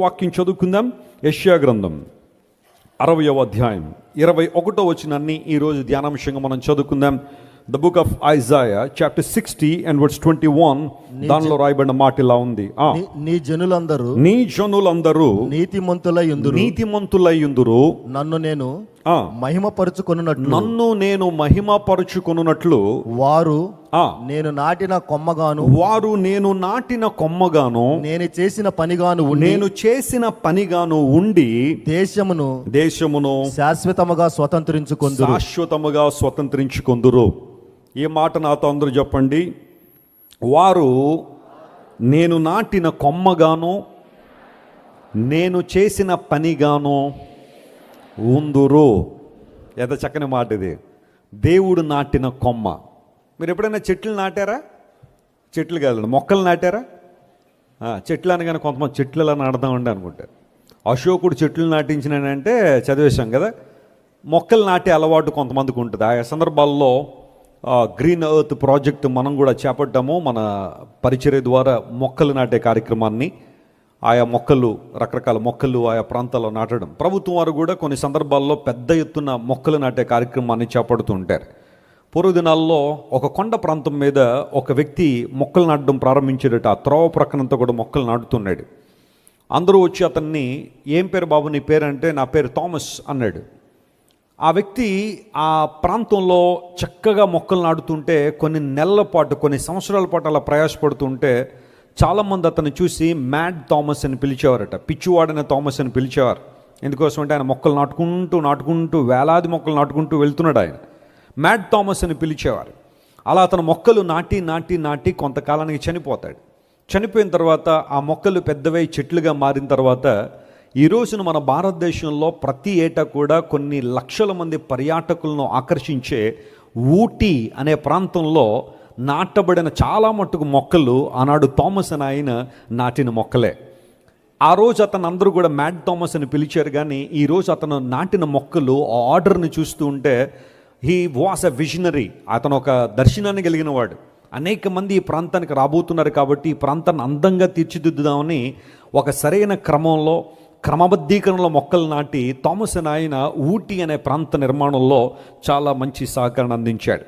వాక్యం చదువుకుందాం. యెషయా గ్రంథం 60వ అధ్యాయం 21వ వచనాన్ని ఈరోజు ధ్యానాంశంగా మనం చదువుకుందాం. The book of Isaiah chapter 60 and verse 21. దానిలో రాయబడిన మాట ఇలా ఉంది. నీ జనులందరూ నీతిమంతులయ్యుందురు, నన్ను నేను మహిమపరుచుకొనున్నట్లు వారు నేను నాటిన కొమ్మగాను నేను చేసిన పనిగాను ఉండి దేశమును శాశ్వతముగా స్వతంత్రించుకొందురు. ఈ మాట నాతో అందరూ చెప్పండి. వారు నేను నాటిన కొమ్మగాను నేను చేసిన పనిగాను ఉందురు. ఎంత చక్కని మాట ఇది. దేవుడు నాటిన కొమ్మ. మీరు ఎప్పుడైనా చెట్లు నాటారా? చెట్లు కాదండి, మొక్కలు నాటారా? చెట్లు అనగానే కొంతమంది చెట్లు ఎలా నాటుదామండి అనుకుంటారు. అశోకుడు చెట్లు నాటించినాడంటే చదివేశాం కదా. మొక్కలు నాటే అలవాటు కొంతమందికి ఉంటుంది. ఆ సందర్భాల్లో గ్రీన్ ఎర్త్ ప్రాజెక్ట్ మనం కూడా చేపట్టాము. మన పరిచర్య ద్వారా మొక్కలు నాటే కార్యక్రమాన్ని, ఆయా మొక్కలు, రకరకాల మొక్కలు ఆయా ప్రాంతాల్లో నాటడం. ప్రభుత్వం వారు కూడా కొన్ని సందర్భాల్లో పెద్ద ఎత్తున మొక్కలు నాటే కార్యక్రమాన్ని చేపడుతూ ఉంటారు. పూర్వదినాల్లో ఒక కొండ ప్రాంతం మీద ఒక వ్యక్తి మొక్కలు నాటడం ప్రారంభించేటట్టు ఆ త్రోవ ప్రక్కనంతా కూడా మొక్కలు నాటుతున్నాడు. అందరూ వచ్చి అతన్ని, ఏం పేరు బాబు నీ పేరు అంటే, నా పేరు థామస్ అన్నాడు. ఆ వ్యక్తి ఆ ప్రాంతంలో చక్కగా మొక్కలు నాటుతుంటే కొన్ని నెలల పాటు, కొన్ని సంవత్సరాల పాటు అలా ప్రయాసపడుతుంటే చాలామంది అతన్ని చూసి మ్యాడ్ థామస్ అని పిలిచేవారట, పిచ్చివాడైన థామస్ అని పిలిచేవారు. ఎందుకోసం అంటే ఆయన మొక్కలు నాటుకుంటూ వేలాది మొక్కలు నాటుకుంటూ వెళ్తున్నాడు. ఆయన మ్యాడ్ థామస్ అని పిలిచేవారు. అలా అతను మొక్కలు నాటి కొంతకాలానికి చనిపోతాడు. చనిపోయిన తర్వాత ఆ మొక్కలు పెద్దవై చెట్లుగా మారిన తర్వాత ఈ రోజున మన భారతదేశంలో ప్రతి ఏటా కూడా కొన్ని లక్షల మంది పర్యాటకులను ఆకర్షించే ఊటీ అనే ప్రాంతంలో నాటబడిన చాలా మట్టుకు మొక్కలు ఆనాడు థామస్ అని ఆయన నాటిన మొక్కలే. ఆ రోజు అతను అందరూ కూడా మ్యాడ్ థామస్ అని పిలిచారు. కానీ ఈరోజు అతను నాటిన మొక్కలు ఆ ఆర్డర్ని చూస్తూ ఉంటే హీ వాస్ ఎ విజనరీ. అతను ఒక దర్శనాన్ని కలిగిన వాడు. అనేక మంది ఈ ప్రాంతానికి రాబోతున్నారు కాబట్టి ఈ ప్రాంతాన్ని అందంగా తీర్చిదిద్దుదామని ఒక సరైన క్రమబద్ధీకరణలో మొక్కలు నాటి థామస్ అని ఆయన ఊటీ అనే ప్రాంత నిర్మాణంలో చాలా మంచి సహకారాన్ని అందించాడు.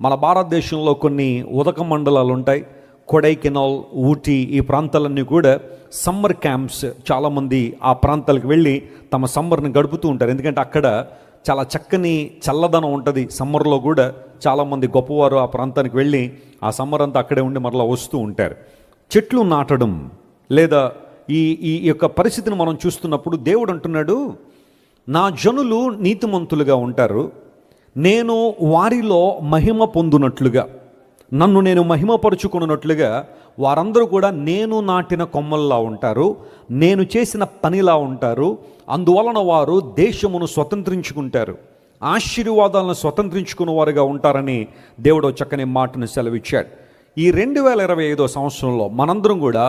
మన భారతదేశంలో కొన్ని ఉదక మండలాలు ఉంటాయి. కొడైకెనాల్, ఊటీ, ఈ ప్రాంతాలన్నీ కూడా సమ్మర్ క్యాంప్స్. చాలామంది ఆ ప్రాంతాలకు వెళ్ళి తమ సమ్మర్ని గడుపుతూ ఉంటారు. ఎందుకంటే అక్కడ చాలా చక్కని చల్లదనం ఉంటుంది. సమ్మర్లో కూడా చాలామంది గొప్పవారు ఆ ప్రాంతానికి వెళ్ళి ఆ సమ్మర్ అంతా అక్కడే ఉండి మరలా వస్తూ ఉంటారు. చెట్లు నాటడం లేదా ఈ యొక్క పరిస్థితిని మనం చూస్తున్నప్పుడు దేవుడు అంటున్నాడు, నా జనులు నీతిమంతులుగా ఉంటారు, నేను వారిలో మహిమ పొందునట్లుగా, నన్ను నేను మహిమపరుచుకున్నట్లుగా వారందరూ కూడా నేను నాటిన కొమ్మల్లా ఉంటారు, నేను చేసిన పనిలా ఉంటారు. అందువలన వారు దేశమును స్వతంత్రించుకుంటారు, ఆశీర్వాదాలను స్వతంత్రించుకున్న వారుగా ఉంటారని దేవుడు చక్కని మాటను సెలవిచ్చాడు. ఈ 2025 సంవత్సరంలో మనందరం కూడా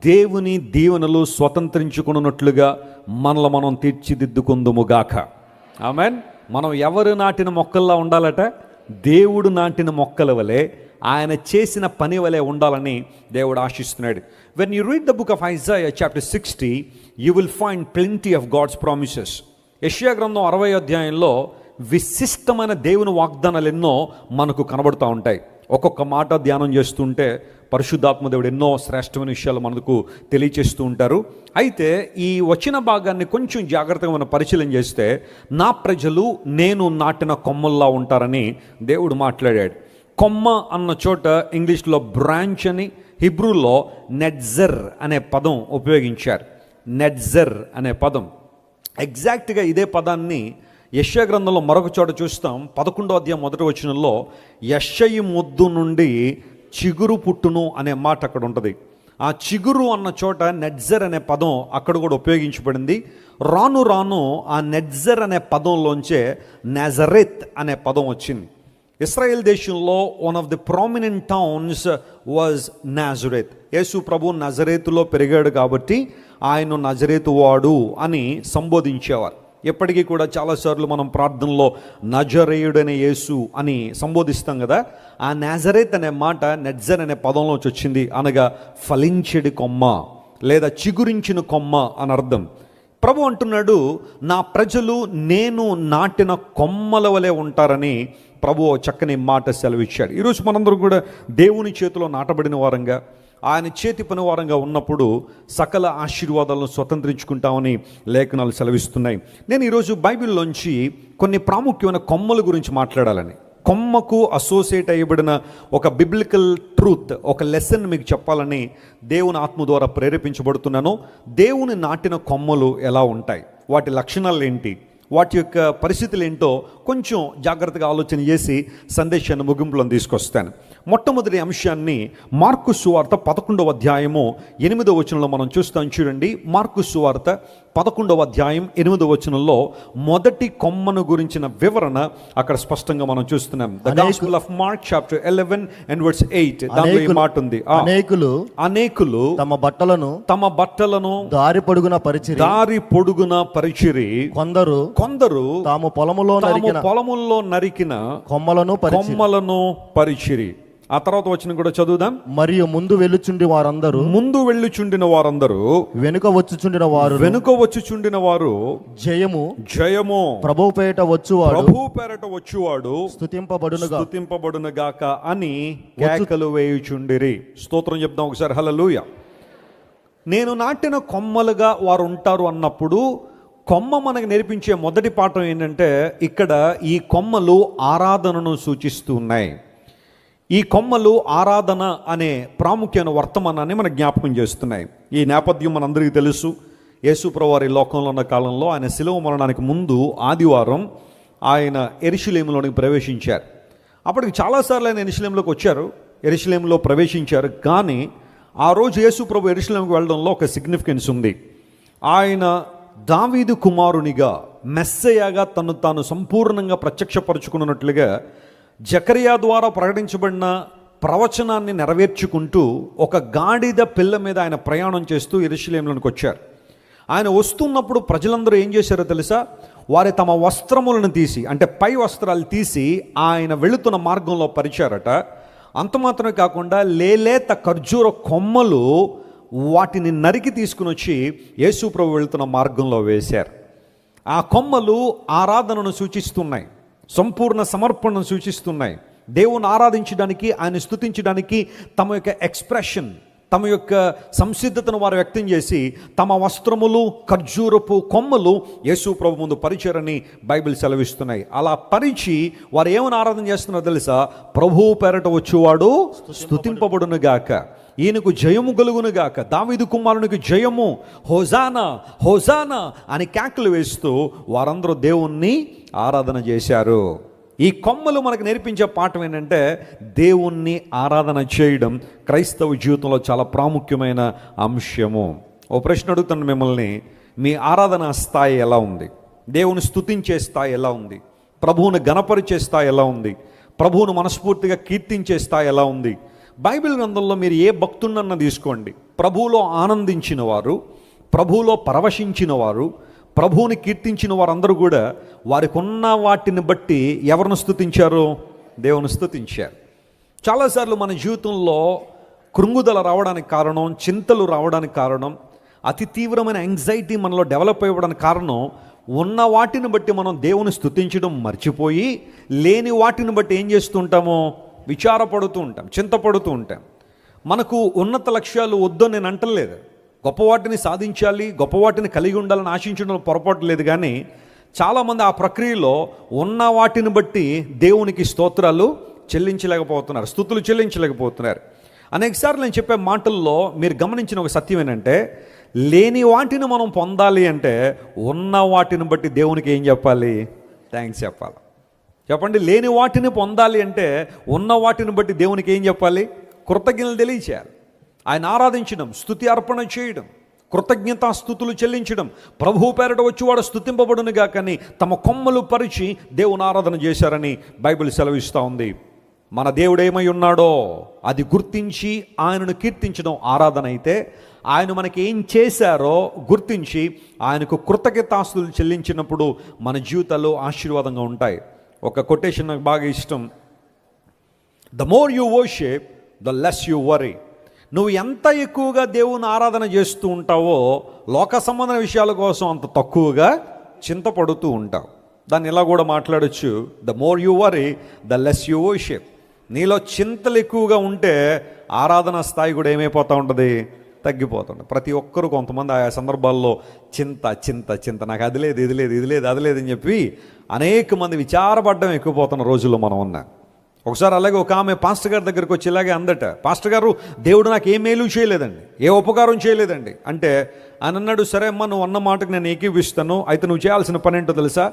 దేవుని దీవెనలు స్వతంత్రించుకున్నట్లుగా మనలో మనం తీర్చిదిద్దుకుందుముగాక. ఆమెన్. మనం ఎవరు నాటిన మొక్కల్లా ఉండాలట? దేవుడు నాటిన మొక్కల వలె, ఆయన చేసిన పని వలె ఉండాలని దేవుడు ఆశిస్తున్నాడు. When you read the book of Isaiah chapter 60, you will find plenty of God's promises. యెషయా గ్రంథం 60వ అధ్యాయంలో విశిష్టమైన దేవుని వాగ్దానాలు ఎన్నో మనకు కనబడుతూ ఉంటాయి. ఒక్కొక్క మాట ధ్యానం చేస్తుంటే పరిశుద్ధాత్మ దేవుడు ఎన్నో శ్రేష్టమైన విషయాలు మనకు తెలియచేస్తూ ఉంటారు. అయితే ఈ వచన భాగాన్ని కొంచెం జాగ్రత్తగా మనం పరిశీలన చేస్తే, నా ప్రజలు నేను నాటిన కొమ్మల్లా ఉంటారని దేవుడు మాట్లాడాడు. కొమ్మ అన్న చోట ఇంగ్లీష్లో బ్రాంచ్ అని, హిబ్రూలో నెట్జర్ అనే పదం ఉపయోగించారు. నెట్జర్ అనే పదం ఎగ్జాక్ట్గా ఇదే పదాన్ని యెషయా గ్రంథంలో మరొక చోట చూస్తాం. 11వ అధ్యాయం 1వ వచనంలో యెషయి మొద్దు నుండి చిగురు పుట్టును అనే మాట అక్కడ ఉంటుంది. ఆ చిగురు అన్న చోట నెట్జర్ అనే పదం అక్కడ కూడా ఉపయోగించబడింది. రాను రాను ఆ నెట్జర్ అనే పదంలోంచే నజరేత్ అనే పదం వచ్చింది. ఇశ్రాయేల్ దేశంలో one of the prominent towns was Nazareth. యేసు ప్రభు నజరేతులో పెరిగాడు కాబట్టి ఆయన నజరేతు వాడు అని సంబోధించేవారు. ఎప్పటికీ కూడా చాలాసార్లు మనం ప్రార్థనలో నజరేయుడనే యేసు అని సంబోధిస్తాం కదా. ఆ నాజరేత్ అనే మాట నెట్జర్ అనే పదంలోంచి వచ్చింది, అనగా ఫలించెడి కొమ్మ. లేదా చిగురించిన కొమ్మ అని అర్థం. ప్రభు అంటున్నాడు, నా ప్రజలు నేను నాటిన కొమ్మల వలె ఉంటారని ప్రభు చక్కని మాట సెలవిచ్చాడు. ఈరోజు మనందరం కూడా దేవుని చేతిలో నాటబడిన వారంగా, ఆయన చేతి పని వారంగా ఉన్నప్పుడు సకల ఆశీర్వాదాలను స్వతంత్రించుకుంటామని లేఖనాలు సెలవిస్తున్నాయి. నేను ఈరోజు బైబిల్లోంచి కొన్ని ప్రాముఖ్యమైన కొమ్మల గురించి మాట్లాడాలని, కొమ్మకు అసోసియేట్ అయ్యబడిన ఒక బిబ్లికల్ ట్రూత్, ఒక లెసన్ మీకు చెప్పాలని దేవుని ఆత్మ ద్వారా ప్రేరేపించబడుతున్నాను. దేవుని నాటిన కొమ్మలు ఎలా ఉంటాయి, వాటి లక్షణాలు ఏంటి, వాటి యొక్క పరిస్థితులు ఏంటో కొంచెం జాగ్రత్తగా ఆలోచన చేసి సందేశాన్ని ముగింపులను తీసుకొస్తాను. మొట్టమొదటి అంశాన్ని మార్కు సువార్త 11వ అధ్యాయము 8వ వచనంలో మనం చూస్తాం. చూడండి, మార్కు సువార్త 11వ అధ్యాయం 8వ వచనంలో మొదటి కొమ్మను గురించిన వివరణ అక్కడ స్పష్టంగా మనం చూస్తున్నాం. The gospel of mark chapter 11 and verse 8. దానిలో ఈ మాట ఉంది, అనేకులు తమ బట్టలను దారి పొడుగున పరిచిరి, కొందరు తాము పొలములో నరికిన కొమ్మలను పరిచిరి. ఆ తర్వాత వచ్చిన కూడా చదువుదాం. మరియు ముందు వెళ్ళుచుండిన వారందరూ వెనుక వచ్చుచుండిన వారు జయము ప్రభువు పేరట వచ్చువాడు స్తుతింపబడును గాక అని కేకలు వేయుచుండిరి. స్తోత్రం చెప్దాం ఒకసారి, హల్లెలూయా. నేను నాటిన కొమ్మలుగా వారు ఉంటారు అన్నప్పుడు కొమ్మ మనకు నేర్పించే మొదటి పాఠం ఏంటంటే, ఇక్కడ ఈ కొమ్మలు ఆరాధనను సూచిస్తూ ఉన్నాయి. ఈ కొమ్మలు ఆరాధన అనే ప్రాముఖ్యమైన వర్తమానాన్ని మనకు జ్ఞాపకం చేస్తున్నాయి. ఈ నేపథ్యం మనందరికీ తెలుసు. యేసు ప్రభువారి లోకంలో ఉన్న కాలంలో ఆయన శిలువ మరణానికి ముందు ఆదివారం ఆయన యెరూషలేములోనికి ప్రవేశించారు. అప్పటికి చాలాసార్లు ఆయన యెరూషలేములోకి వచ్చారు, యెరూషలేములో ప్రవేశించారు. కానీ ఆ రోజు యేసు ప్రభు యెరూషలేముకి వెళ్ళడంలో ఒక సిగ్నిఫికెన్స్ ఉంది. ఆయన దావీదు కుమారునిగా, మెస్సయ్యగా తను తాను సంపూర్ణంగా ప్రత్యక్షపరుచుకున్నట్లుగా జకరియా ద్వారా ప్రకటించబడిన ప్రవచనాన్ని నెరవేర్చుకుంటూ ఒక గాడిద పిల్ల మీద ఆయన ప్రయాణం చేస్తూ యెరూషలేములోనికి వచ్చారు. ఆయన వస్తున్నప్పుడు ప్రజలందరూ ఏం చేశారో తెలుసా? వారి తమ వస్త్రములను తీసి, అంటే పై వస్త్రాలు తీసి ఆయన వెళుతున్న మార్గంలో పరిచారట. అంత మాత్రమే కాకుండా లేలేత ఖర్జూర కొమ్మలు వాటిని నరికి తీసుకుని వచ్చి యేసు ప్రభు వెళుతున్న మార్గంలో వేశారు. ఆ కొమ్మలు ఆరాధనను సూచిస్తున్నాయి, సంపూర్ణ సమర్పణను సూచిస్తున్నాయి. దేవుని ఆరాధించడానికి, ఆయన స్తుతించడానికి తమ యొక్క ఎక్స్ప్రెషన్, తమ యొక్క సంసిద్ధతను వారు వ్యక్తం చేసి తమ వస్త్రములు ఖర్జూరపు కొమ్మలు యేసు ప్రభు ముందు పరిచారని బైబిల్ సెలవిస్తున్నాయి. అలా పరిచి వారు ఏమని ఆరాధన చేస్తున్నారో తెలుసా? ప్రభువు పేరట వచ్చేవాడు స్తుతింపబడును గాక, ఈయనకు జయము కలుగును గాక, దావీదు కుమారునికి జయము, హోజానా హోజానా అని కేకలు వేస్తూ వారందరూ దేవుణ్ణి ఆరాధన చేశారు. ఈ కొమ్మలు మనకు నేర్పించే పాఠం ఏంటంటే, దేవుణ్ణి ఆరాధన చేయడం క్రైస్తవ జీవితంలో చాలా ప్రాముఖ్యమైన అంశము. ఓ ప్రశ్న అడుగుతాను మిమ్మల్ని, మీ ఆరాధన స్థాయి ఎలా ఉంది? దేవుని స్తుతించే స్థాయి ఎలా ఉంది? ప్రభువును గణపరిచే స్థాయి ఎలా ఉంది? ప్రభువును మనస్ఫూర్తిగా కీర్తించే స్థాయి ఎలా ఉంది? బైబిల్ గ్రంథంలో మీరు ఏ భక్తున్నన్నా తీసుకోండి, ప్రభువులో ఆనందించిన వారు, ప్రభువులో పరవశించిన వారు, ప్రభువుని కీర్తించిన వారందరూ కూడా వారికి ఉన్న వాటిని బట్టి ఎవరిని స్తుతించారు? దేవుని స్తుతించారు. చాలాసార్లు మన జీవితంలో కృంగుదల రావడానికి కారణం, చింతలు రావడానికి కారణం, అతి తీవ్రమైన యాంగ్జైటీ మనలో డెవలప్ అవ్వడానికి కారణం, ఉన్న వాటిని బట్టి మనం దేవుని స్తుతించడం మర్చిపోయి లేని వాటిని బట్టి ఏం చేస్తుంటామో విచారపడుతూ ఉంటాం, చింతపడుతూ ఉంటాం. మనకు ఉన్నత లక్ష్యాలు వద్దు నేను అంటలేదు, గొప్ప వాటిని సాధించాలి, గొప్ప వాటిని కలిగి ఉండాలని ఆశించడం పొరపాటు లేదు. కానీ చాలామంది ఆ ప్రక్రియలో ఉన్న వాటిని బట్టి దేవునికి స్తోత్రాలు చెల్లించలేకపోతున్నారు, స్తుతులు చెల్లించలేకపోతున్నారు. అనేకసార్లు నేను చెప్పే మాటల్లో మీరు గమనించిన ఒక సత్యం ఏంటంటే, లేని వాటిని మనం పొందాలి అంటే ఉన్న వాటిని బట్టి దేవునికి ఏం చెప్పాలి? థ్యాంక్స్ చెప్పాలి. చెప్పండి, లేని వాటిని పొందాలి అంటే ఉన్న వాటిని బట్టి దేవునికి ఏం చెప్పాలి? కృతజ్ఞతలు తెలియచేయాలి. ఆయన ఆరాధించడం, స్తుతి అర్పణ చేయడం, కృతజ్ఞతాస్తుతులు చెల్లించడం, ప్రభువు పేరట వచ్చేవాడు స్తుతింపబడునుగా కానీ తమ కొమ్మలు పరిచి దేవుని ఆరాధన చేశారని బైబిల్ సెలవిస్తూ ఉంది. మన దేవుడు ఏమై ఉన్నాడో అది గుర్తించి ఆయనను కీర్తించడం ఆరాధన అయితే, ఆయన మనకి ఏం చేశారో గుర్తించి ఆయనకు కృతజ్ఞతాస్తుతులు చెల్లించినప్పుడు మన జీవితాలు ఆశీర్వాదంగా ఉంటాయి. ఒక కొటేషన్ నాకు బాగా ఇష్టం, the more you worship the less you worry. నువ్వు ఎంత ఎక్కువగా దేవుని ఆరాధన చేస్తూ ఉంటావో లోక సంబంధ విషయాల కోసం అంత తక్కువగా చింతపడుతూ ఉంటావు. దాన్ని ఇలా కూడా మాట్లాడొచ్చు, the more you worry the less you worship. నీలో చింతలు ఎక్కువగా ఉంటే ఆరాధన స్థాయి కూడా ఏమైపోతూ ఉంటుంది, తగ్గిపోతుంది. ప్రతి ఒక్కరు కొంతమంది ఆయా సందర్భాల్లో చింత చింత చింత, నాకు అది లేదు ఇది లేదు ఇది లేదు అది లేదు అని చెప్పి అనేక మంది విచారపడ్డం ఎక్కువపోతున్న రోజుల్లో మనం ఉన్నాం. ఒకసారి అలాగే ఒక ఆమె పాస్టర్ గారి దగ్గరికి వచ్చి ఇలాగే అందట, పాస్టర్ గారు దేవుడు నాకు ఏ మేలు చేయలేదండి, ఏ ఉపకారం చేయలేదండి అంటే ఆయన అన్నాడు, సరే అమ్మా నువ్వు అన్న మాటకు నేను ఏకీవిస్తాను, అయితే నువ్వు చేయాల్సిన పని ఏంటో తెలుసా,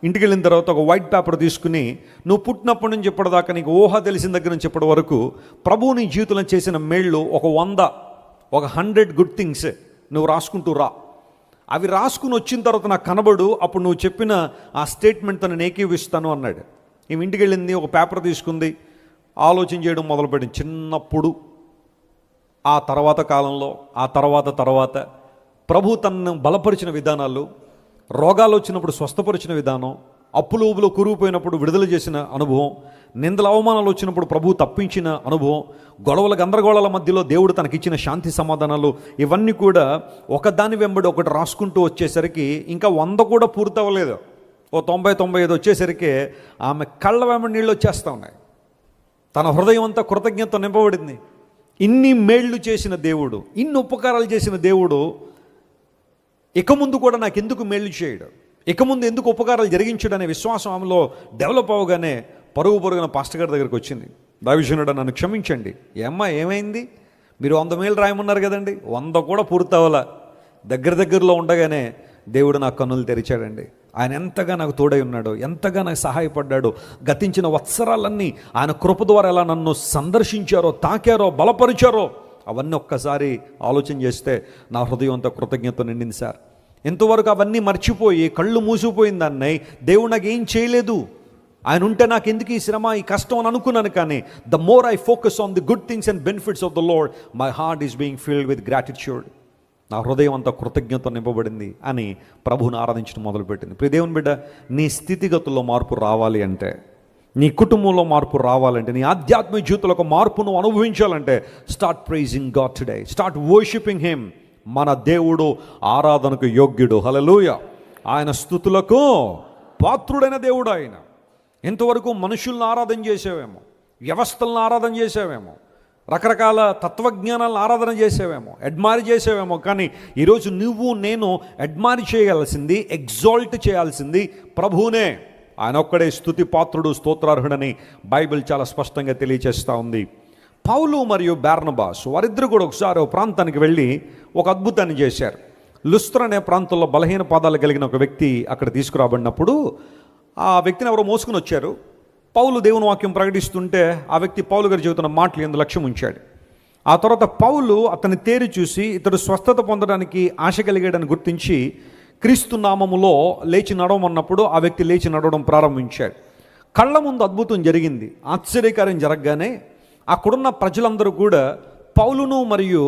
ఇంటికి వెళ్ళిన తర్వాత ఒక వైట్ పేపర్ తీసుకుని నువ్వు పుట్టినప్పటి నుంచి ఇప్పటిదాకా నీకు ఊహ తెలిసిన దగ్గర నుంచి ఇప్పటి వరకు ప్రభువు నీ జీవితంలో చేసిన మేళ్ళు ఒక 100 గుడ్ థింగ్స్ నువ్వు రాసుకుంటూ రా. అవి రాసుకుని వచ్చిన తర్వాత నాకు కనబడు, అప్పుడు నువ్వు చెప్పిన ఆ స్టేట్మెంట్తో నేను ఏకీవిస్తాను అన్నాడు. ఈమె ఇంటికి వెళ్ళింది, ఒక పేపర్ తీసుకుంది, ఆలోచన చేయడం మొదలుపెట్టింది. చిన్నప్పుడు ఆ తర్వాత కాలంలో ఆ తర్వాత ప్రభు తనను బలపరిచిన విధానాలు, రోగాలు వచ్చినప్పుడు స్వస్థపరిచిన విధానం, అప్పులు ఊబులు కురిగిపోయినప్పుడు విడుదల చేసిన అనుభవం, నిందల అవమానాలు వచ్చినప్పుడు ప్రభు తప్పించిన అనుభవం, గొడవల గందరగోళాల మధ్యలో దేవుడు తనకిచ్చిన శాంతి సమాధానాలు, ఇవన్నీ కూడా ఒకదాని వెంబడి ఒకటి రాసుకుంటూ వచ్చేసరికి ఇంకా 100 కూడా పూర్తవ్వలేదు. ఓ 90-95 వచ్చేసరికి ఆమె కళ్ళ వెంబడి నీళ్ళు వచ్చేస్తూ ఉన్నాయి. తన హృదయం అంతా కృతజ్ఞత నింపబడింది. ఇన్ని మేళ్లు చేసిన దేవుడు, ఇన్ని ఉపకారాలు చేసిన దేవుడు ఇక ముందు కూడా నాకు ఎందుకు మేళ్లు చేయడు, ఇక ముందు ఎందుకు ఉపకారాలు జరిగించడు అనే విశ్వాసం ఆమెలో డెవలప్ అవగానే పరుగున పాస్టర్ గారి దగ్గరికి వచ్చింది. దైవజనుడా నన్ను క్షమించండి, ఏమ్మా ఏమైంది, మీరు 100 మేలు రాయమన్నారు కదండి, 100 కూడా పూర్తవలా. దగ్గరలో ఉండగానే దేవుడు నా కన్నులు తెరిచాడండి. ఆయన ఎంతగా నాకు తోడై ఉన్నాడో, ఎంతగా నాకు సహాయపడ్డాడో, గతించిన వత్సరాలన్నీ ఆయన కృప ద్వారా ఎలా నన్ను సందర్శించారో, తాకారో, బలపరిచారో, అవన్నీ ఒక్కసారి ఆలోచన చేస్తే నా హృదయం అంతా కృతజ్ఞత నిండింది సార్. ఎంతవరకు అవన్నీ మర్చిపోయి కళ్ళు మూసిపోయింది దాన్ని, దేవుడు నాకు ఏం చేయలేదు, ఆయన ఉంటే నాకు ఎందుకు ఈ శ్రమ ఈ కష్టం అని అనుకున్నాను. కానీ the more I focus on the good things and benefits of the lord, my heart is being filled with gratitude. నా హృదయం అంతా కృతజ్ఞత నింపబడింది అని ప్రభువుని ఆరాధించడం మొదలుపెట్టింది. ప్రియ దేవుని బిడ్డ, నీ స్థితిగతుల్లో మార్పు రావాలి అంటే, నీ కుటుంబంలో మార్పు రావాలంటే, నీ ఆధ్యాత్మిక జీవితంలో ఒక మార్పును అనుభవించాలంటే, start praising God today, start worshipping him. మన దేవుడు ఆరాధనకు యోగ్యుడు. హల్లెలూయా. ఆయన స్తుతులకు పాత్రుడైన దేవుడు ఆయన. ఇంతవరకు మనుషులను ఆరాధన చేసేవేమో, వ్యవస్థలను ఆరాధన చేసేవేమో, రకరకాల తత్వజ్ఞానాలను ఆరాధన చేసేవేమో, అడ్మైర్ చేసేవేమో, కానీ ఈరోజు నువ్వు నేను అడ్మైర్ చేయాల్సింది, ఎగ్జాల్ట్ చేయాల్సింది ప్రభువునే. ఆయన ఒక్కడే స్తుతి పాత్రుడు, స్తోత్రార్హుడని బైబిల్ చాలా స్పష్టంగా తెలియచేస్తూ ఉంది. పౌలు మరియు బర్నబాస్ వారిద్దరు కూడా ఒకసారి ఒక ప్రాంతానికి వెళ్ళి ఒక అద్భుతాన్ని చేశారు. లుస్త్ర అనే ప్రాంతంలో బలహీన పాదాలు కలిగిన ఒక వ్యక్తి అక్కడ తీసుకురాబడినప్పుడు ఆ వ్యక్తిని ఎవరో మోసుకుని వచ్చారు. పౌలు దేవుని వాక్యం ప్రకటిస్తుంటే ఆ వ్యక్తి పౌలు గారు చెబుతున్న మాటలు ఎందు లక్ష్యం ఉంచాడు. ఆ తర్వాత పౌలు అతన్ని తేరి చూసి ఇతడు స్వస్థత పొందడానికి ఆశ కలిగాడని గుర్తించి క్రీస్తు నామములో లేచి నడవమన్నప్పుడు ఆ వ్యక్తి లేచి నడవడం ప్రారంభించాడు. కళ్ళ ముందు అద్భుతం జరిగింది. ఆశ్చర్యకార్యం జరగగానే అక్కడున్న ప్రజలందరూ కూడా పౌలును మరియు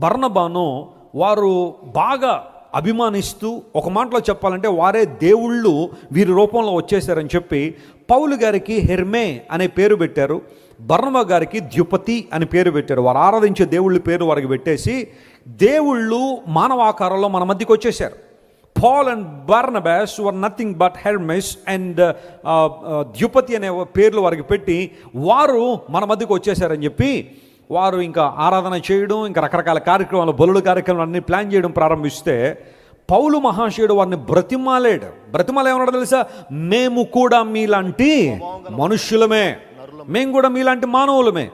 బర్నబాను వారు బాగా అభిమానిస్తూ, ఒక మాటలో చెప్పాలంటే వారే దేవుళ్ళు వీరి రూపంలో వచ్చేసారని చెప్పి పౌలు గారికి హెర్మే అనే పేరు పెట్టారు, బర్నబా గారికి ద్యుపతి అని పేరు పెట్టారు. వారు ఆరాధించే దేవుళ్ళ పేరు వారికి పెట్టేసి దేవుళ్ళు మానవాకారంలో మన మధ్యకి వచ్చేసారు. Paul and Barnabas were nothing but Hermes and ద్యుపతి అనే పేర్లు వారికి పెట్టి వారు మన మధ్యకు వచ్చేసారని చెప్పి వారు ఇంకా ఆరాధన చేయడం, ఇంకా రకరకాల కార్యక్రమాలు, బలుల కార్యక్రమాలు అన్నీ ప్లాన్ చేయడం ప్రారంభిస్తే పౌలు మహాశయుడు వారిని బ్రతిమాలు ఏమన్నాడు తెలుసా, మేము కూడా మీలాంటి మనుష్యులమే, మేము కూడా మీలాంటి మానవులమే,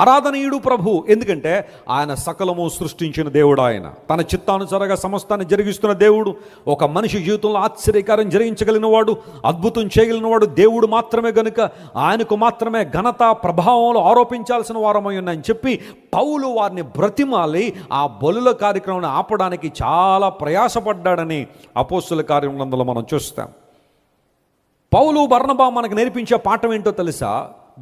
ఆరాధనీయుడు ప్రభు. ఎందుకంటే ఆయన సకలము సృష్టించిన దేవుడు, ఆయన తన చిత్తానుసారంగా సమస్తాన్ని జరిగిస్తున్న దేవుడు. ఒక మనిషి జీవితంలో ఆశ్చర్యకార్యం జరిగించగలిగిన వాడు, అద్భుతం చేయగలిగిన వాడు దేవుడు మాత్రమే గనుక ఆయనకు మాత్రమే ఘనత ప్రభావంలో ఆరోపించాల్సిన వారమై ఉన్నాయని చెప్పి పౌలు వారిని బ్రతిమాలి ఆ బలుల కార్యక్రమాన్ని ఆపడానికి చాలా ప్రయాసపడ్డాడని అపోస్తుల కార్యగ్రంథంలో మనం చూస్తాం. పౌలు బర్నబా మనకు నేర్పించే పాఠం ఏంటో తెలుసా,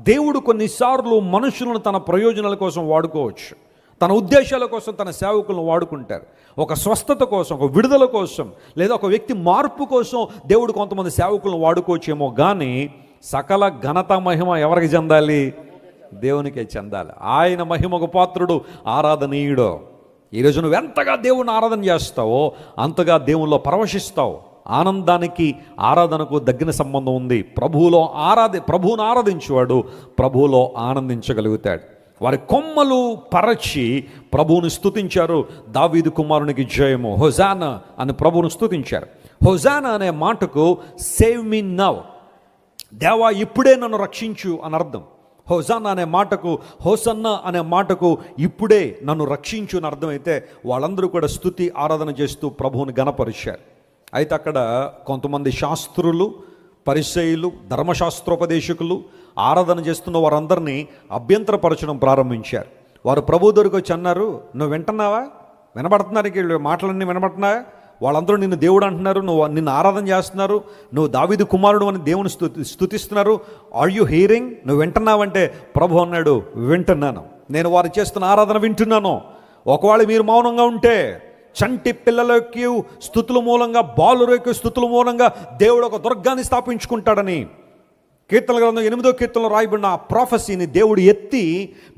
దేవుడు కొన్నిసార్లు మనుషులను తన ప్రయోజనాల కోసం వాడుకోవచ్చు, తన ఉద్దేశాల కోసం తన సేవకులను వాడుకుంటారు. ఒక స్వస్థత కోసం, ఒక విడుదల కోసం, లేదా ఒక వ్యక్తి మార్పు కోసం దేవుడు కొంతమంది సేవకులను వాడుకోవచ్చేమో, కానీ సకల ఘనత మహిమ ఎవరికి చెందాలి? దేవునికే చెందాలి. ఆయన మహిమకు పాత్రుడు, ఆరాధనీయుడు. ఈరోజు నువ్వు ఎంతగా దేవుని ఆరాధన చేస్తావో అంతగా దేవునిలో పరవశిస్తావు. ఆనందానికి ఆరాధనకు దగ్గర సంబంధం ఉంది. ప్రభువును ఆరాధించేవాడు ప్రభువులో ఆనందించగలుగుతాడు. వారి కొమ్మలు పరచి ప్రభువును స్తుతించారు. దావీదు కుమారునికి జయము, హోజానా అని ప్రభువును స్తుతించారు. హోజానా అనే మాటకు సేవ్ మీ నౌ, దేవా ఇప్పుడే నన్ను రక్షించు అని అర్థం. హోజానా అనే మాటకు, హోసన్నా అనే మాటకు ఇప్పుడే నన్ను రక్షించు అని అర్థమైతే వాళ్ళందరూ కూడా స్తుతి ఆరాధన చేస్తూ ప్రభువుని గణపరిచారు. అయితే అక్కడ కొంతమంది శాస్త్రులు, పరిసయ్యులు, ధర్మశాస్త్రోపదేశకులు ఆరాధన చేస్తున్న వారందరినీ అభ్యంతరపరచడం ప్రారంభించారు. వారు ప్రభు దగ్గరికి వచ్చి అన్నారు, నువ్వు వింటున్నావా? వినబడుతున్నారు, మాటలన్నీ వినబడుతున్నాయా? వాళ్ళందరూ నిన్ను దేవుడు అంటున్నారు, నిన్ను ఆరాధన చేస్తున్నారు, నువ్వు దావీదు కుమారుడు అని దేవుని స్తుతిస్తున్నారు. Are you hearing? నువ్వు వింటున్నావంటే ప్రభు అన్నాడు, వింటున్నాను, నేను వారు చేస్తున్న ఆరాధన వింటున్నాను. ఒకవేళ మీరు మౌనంగా ఉంటే చంటి పిల్లలకి స్తుతుల మూలంగా, బాలురేకి స్తుతుల మూలంగా దేవుడు ఒక దుర్గాన్ని స్థాపించుకుంటాడని కీర్తన గ్రంథం 8వ కీర్తనలో రాయబడిన ఆ ప్రాఫెసీని దేవుడు ఎత్తి,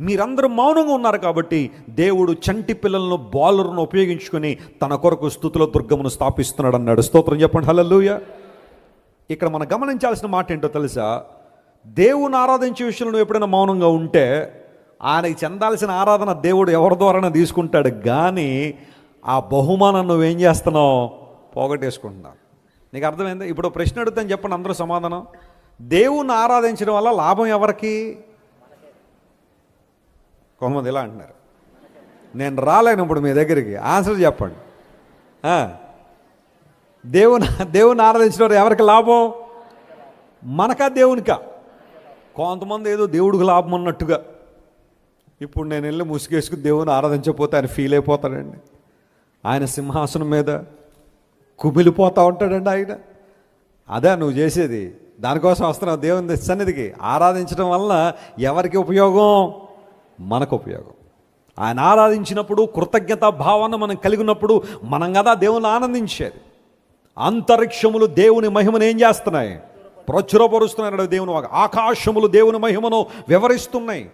మీరందరూ మౌనంగా ఉన్నారు కాబట్టి దేవుడు చంటి పిల్లలను, బాలులను ఉపయోగించుకొని తన కొరకు స్తుతుల దుర్గమును స్థాపిస్తున్నాడు అన్నాడు. స్తోత్రం చెప్పండి, హల్లెలూయా. ఇక్కడ మనం గమనించాల్సిన మాట ఏంటో తెలుసా? దేవుని ఆరాధించే విషయంలో నువ్వు ఎప్పుడైనా మౌనంగా ఉంటే ఆయనకి చెందాల్సిన ఆరాధన దేవుడు ఎవరి ద్వారానే తీసుకుంటాడు, కానీ ఆ బహుమానం నువ్వేం చేస్తున్నావు? పోగొట్టేసుకుంటున్నావు. నీకు అర్థమైంది? ఇప్పుడు ప్రశ్న అడుగుతాను, చెప్పండి అందరూ సమాధానం. దేవుని ఆరాధించడం వల్ల లాభం ఎవరికి? కొంతమంది ఇలా అంటున్నారు, నేను రాలేను ఇప్పుడు మీ దగ్గరికి. ఆన్సర్ చెప్పండి. దేవుని ఆరాధించడం ఎవరికి లాభం? మనకా దేవునికా? కొంతమంది ఏదో దేవుడికి లాభం అన్నట్టుగా, ఇప్పుడు నేను వెళ్ళి ముసుగేసుకుని దేవుని ఆరాధించకపోతే ఆయన ఫీల్ అయిపోతాడండి, ఆయన సింహాసనం మీద కుమిలిపోతూ ఉంటాడండి ఆయన. అదే నువ్వు చేసేది, దానికోసం వస్తున్నావు దేవుని సన్నిధికి. ఆరాధించడం వలన ఎవరికి ఉపయోగం? మనకు ఉపయోగం. ఆయన ఆరాధించినప్పుడు కృతజ్ఞతా భావాన్ని మనం కలిగినప్పుడు మనం కదా దేవుని ఆనందించేది. అంతరిక్షములు దేవుని మహిమను ఏం చేస్తున్నాయి? ప్రచురపరుస్తున్నాయి. దేవుని ఆకాశములు దేవుని మహిమను వివరిస్తున్నాయి.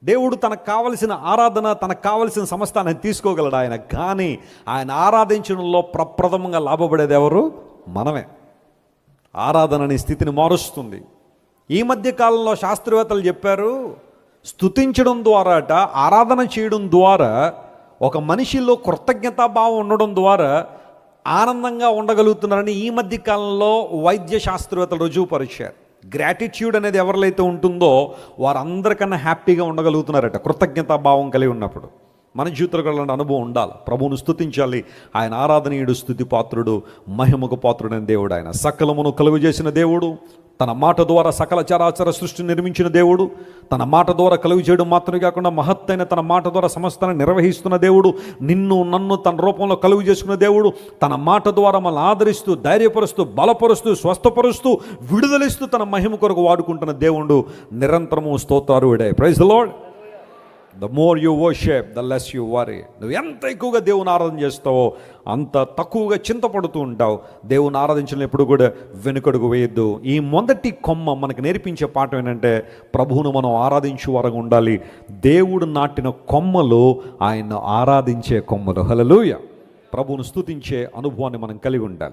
దేవుడు తనకు కావలసిన ఆరాధన, తనకు కావలసిన సమస్తాన్ని తీసుకోగలడు ఆయన. కానీ ఆయన ఆరాధించడంలో ప్రప్రథమంగా లాభపడేది ఎవరు? మనమే. ఆరాధనని స్థితిని మారుస్తుంది. ఈ మధ్య కాలంలో శాస్త్రవేత్తలు చెప్పారు, స్తుతించడం ద్వారా, ఆరాధన చేయడం ద్వారా, ఒక మనిషిలో కృతజ్ఞతాభావం ఉండడం ద్వారా ఆనందంగా ఉండగలుగుతున్నారని ఈ మధ్య కాలంలో వైద్య శాస్త్రవేత్తలు రుజువుపరిచారు. గ్రాటిట్యూడ్ అనేది ఎవరిలైతే ఉంటుందో వారందరికన్నా హ్యాపీగా ఉండగలుగుతున్నారట, కృతజ్ఞతాభావం కలిగి ఉన్నప్పుడు. మన జీవితంలో అలాంటి అనుభవం ఉండాలి. ప్రభువును స్తుతించాలి. ఆయన ఆరాధనీయుడు, స్తుతి పాత్రుడు, మహిమకు పాత్రుడైన దేవుడు. ఆయన సకలమును కలుగు చేసిన దేవుడు, తన మాట ద్వారా సకల చరాచర సృష్టిని నిర్మించిన దేవుడు, తన మాట ద్వారా కలుగు చేయడం మాత్రమే కాకుండా మహత్తైన తన మాట ద్వారా సమస్తాన్ని నిర్వహిస్తున్న దేవుడు, నిన్ను నన్ను తన రూపంలో కలుగు చేసుకున్న దేవుడు, తన మాట ద్వారా మనల్ని ఆదరిస్తూ, ధైర్యపరుస్తూ, బలపరుస్తూ, స్వస్థపరుస్తూ, విడుదలిస్తూ తన మహిమ కొరకు వాడుకుంటున్న దేవుడు నిరంతరము స్తోత్రార్హుడే. Praise the Lord. The more you worship the less you worry. నువ్వు ఎంత ఎక్కువగా దేవుని ఆరాధన చేస్తావో అంత తక్కువగా చింతపడుతూ ఉంటావు. దేవుని ఆరాధించడం ఎప్పుడు కూడా వెనుకడుగు వేయద్దు. ఈ మొదటి కొమ్మ మనకు నేర్పించే పాఠం ఏంటంటే, ప్రభువును మనం ఆరాధించే వారంగా ఉండాలి. దేవుడు నాటిన కొమ్మలు ఆయన్ను ఆరాధించే కొమ్మలు. హల్లెలూయా. ప్రభువును స్తుతించే అనుభవాన్ని మనం కలిగి ఉండాలి.